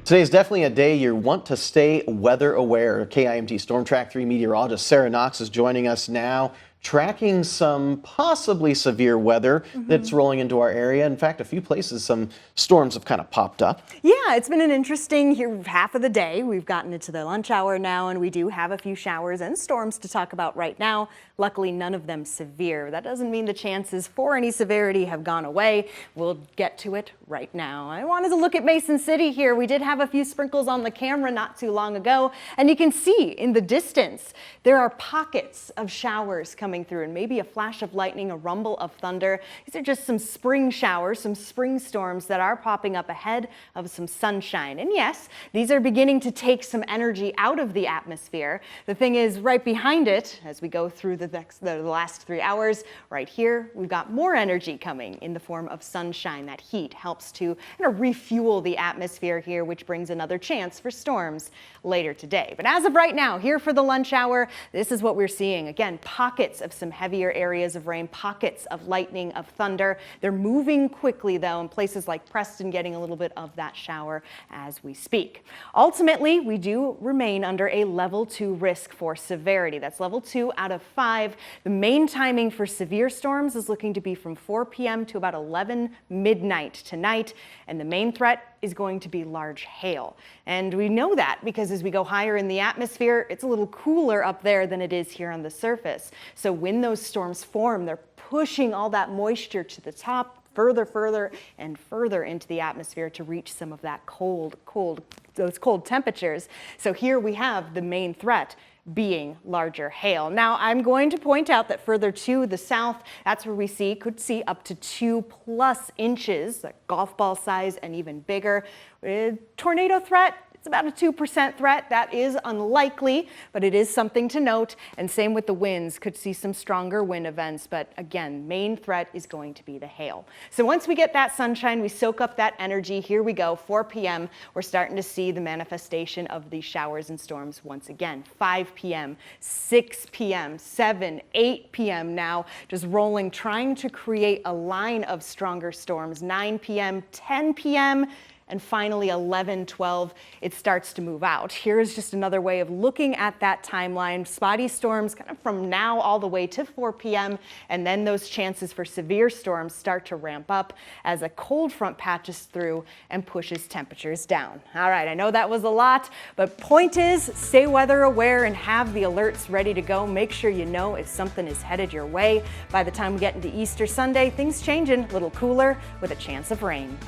Today is definitely a day you want to stay weather aware. KIMT Storm Track 3 meteorologist Sara Knox is joining us now, tracking some possibly severe weather that's rolling into our area. In fact, a few places some storms have kind of popped up. Yeah, it's been an interesting half of the day. We've gotten into the lunch hour now, and we do have a few showers and storms to talk about right now. Luckily, none of them severe. That doesn't mean the chances for any severity have gone away. We'll get to it right now. I wanted to look at Mason City here. We did have a few sprinkles on the camera not too long ago, and you can see in the distance there are pockets of showers coming through, and maybe a flash of lightning, a rumble of thunder. These are just some spring showers, some spring storms that are popping up ahead of some sunshine. And yes, these are beginning to take some energy out of the atmosphere. The thing is, right behind it, as we go through the last 3 hours, right here, we've got more energy coming in the form of sunshine. That heat helps to refuel the atmosphere here, which brings another chance for storms later today. But as of right now, here for the lunch hour, this is what we're seeing. Again, pockets of some heavier areas of rain, pockets of lightning, of thunder. They're moving quickly, though, in places like Preston, getting a little bit of that shower as we speak. Ultimately, we do remain under a level 2 risk for severity. That's level 2 out of 5. The main timing for severe storms is looking to be from 4 p.m. to about 11 midnight tonight, and the main threat is going to be large hail. And we know that because as we go higher in the atmosphere, it's a little cooler up there than it is here on the surface. So when those storms form, they're pushing all that moisture to the top, further and further into the atmosphere to reach some of that those cold temperatures. So here we have the main threat being larger hail. Now, I'm going to point out that further to the south, that's where we could see up to 2+ inches, like golf ball size and even bigger. Tornado threat, it's about a 2% threat. That is unlikely, but it is something to note. And same with the winds, could see some stronger wind events. But again, main threat is going to be the hail. So once we get that sunshine, we soak up that energy. Here we go, 4 p.m. We're starting to see the manifestation of these showers and storms once again. 5 p.m., 6 p.m., 7, 8 p.m. now, just rolling, trying to create a line of stronger storms. 9 p.m., 10 p.m., and finally 11, 12, it starts to move out. Here's just another way of looking at that timeline. Spotty storms kind of from now all the way to 4 p.m. and then those chances for severe storms start to ramp up as a cold front patches through and pushes temperatures down. All right, I know that was a lot, but point is, stay weather aware and have the alerts ready to go. Make sure you know if something is headed your way. By the time we get into Easter Sunday, things changing, a little cooler with a chance of rain.